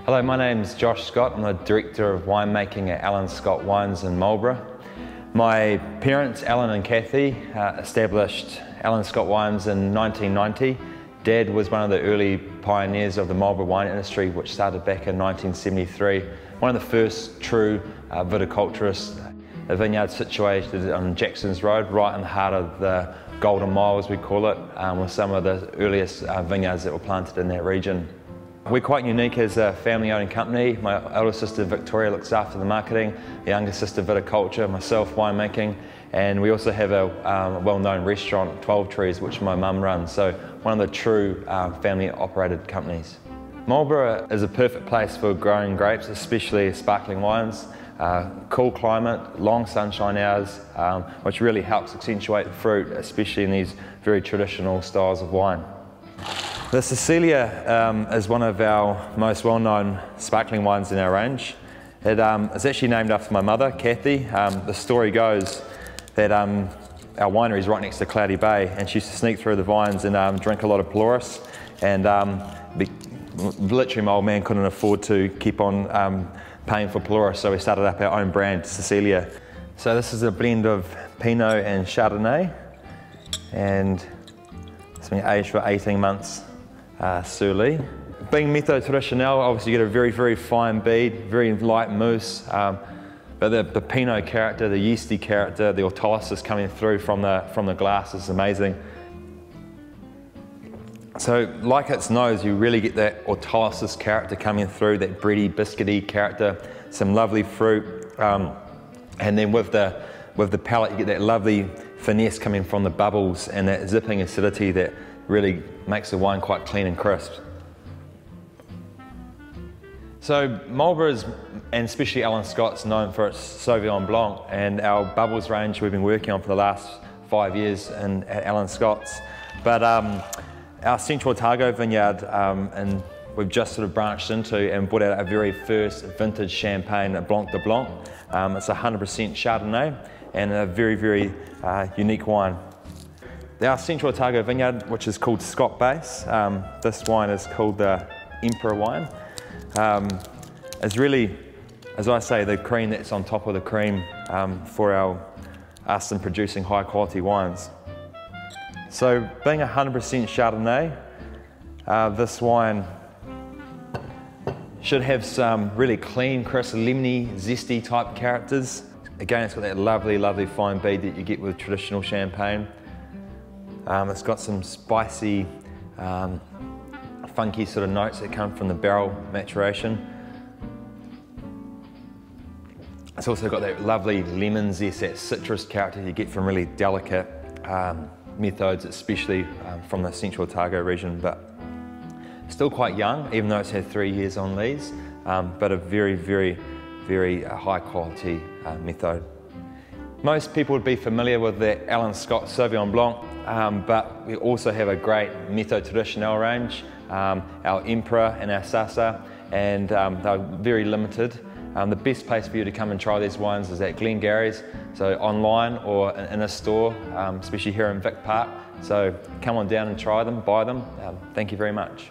Hello, my name's Josh Scott. I'm the Director of Winemaking at Allan Scott Wines in Marlborough. My parents, Alan and Kathy, established Allan Scott Wines in 1990. Dad was one of the early pioneers of the Marlborough wine industry, which started back in 1973. One of the first true viticulturists. A vineyard situated on Jackson's Road, right in the heart of the Golden Mile, as we call it, with some of the earliest vineyards that were planted in that region. We're quite unique as a family-owned company. My elder sister Victoria looks after the marketing, the younger sister viticulture, myself winemaking, and we also have a well-known restaurant, 12 Trees, which my mum runs, so one of the true family-operated companies. Marlborough is a perfect place for growing grapes, especially sparkling wines. Cool climate, long sunshine hours, which really helps accentuate the fruit, especially in these very traditional styles of wine. The Cecilia is one of our most well-known sparkling wines in our range. It is actually named after my mother, Kathy. The story goes that our winery is right next to Cloudy Bay, and she used to sneak through the vines and drink a lot of Polaris. And literally my old man couldn't afford to keep on paying for Polaris, so we started up our own brand, Cecilia. So this is a blend of Pinot and Chardonnay, and it's been aged for 18 months. Sur Lie. Being Méthode Traditionnelle, obviously you get a very, very fine bead, very light mousse, but the Pinot character, the yeasty character, the autolysis coming through from the glass is amazing. So like its nose, you really get that autolysis character coming through, that bready, biscuity character, some lovely fruit, and then with the palate you get that lovely finesse coming from the bubbles and that zipping acidity that really makes the wine quite clean and crisp. So Marlborough, and especially Allan Scott's, known for its Sauvignon Blanc, and our bubbles range we've been working on for the last 5 years at Allan Scott's. But our Central Otago vineyard, and we've just sort of branched into and brought out our very first vintage champagne, Blanc de Blanc. It's 100% Chardonnay and a very, very unique wine. Our Central Otago vineyard, which is called Scott Base, this wine is called the Emperor wine. It's really, as I say, the cream that's on top of the cream for us in producing high quality wines. So being 100% Chardonnay, this wine should have some really clean, crisp, lemony, zesty type characters. Again, it's got that lovely, lovely fine bead that you get with traditional champagne. It's got some spicy, funky sort of notes that come from the barrel maturation. It's also got that lovely lemon zest, that citrus character you get from really delicate methods, especially from the Central Otago region, but still quite young, even though it's had 3 years on lees, but a very, very, very high quality method. Most people would be familiar with the Allan Scott Sauvignon Blanc, but we also have a great Méthode Traditionnelle range, our Emperor and our Sasa, and they're very limited. The best place for you to come and try these wines is at Glengarry's, so online or in a store, especially here in Vic Park. So come on down and try them, buy them. Thank you very much.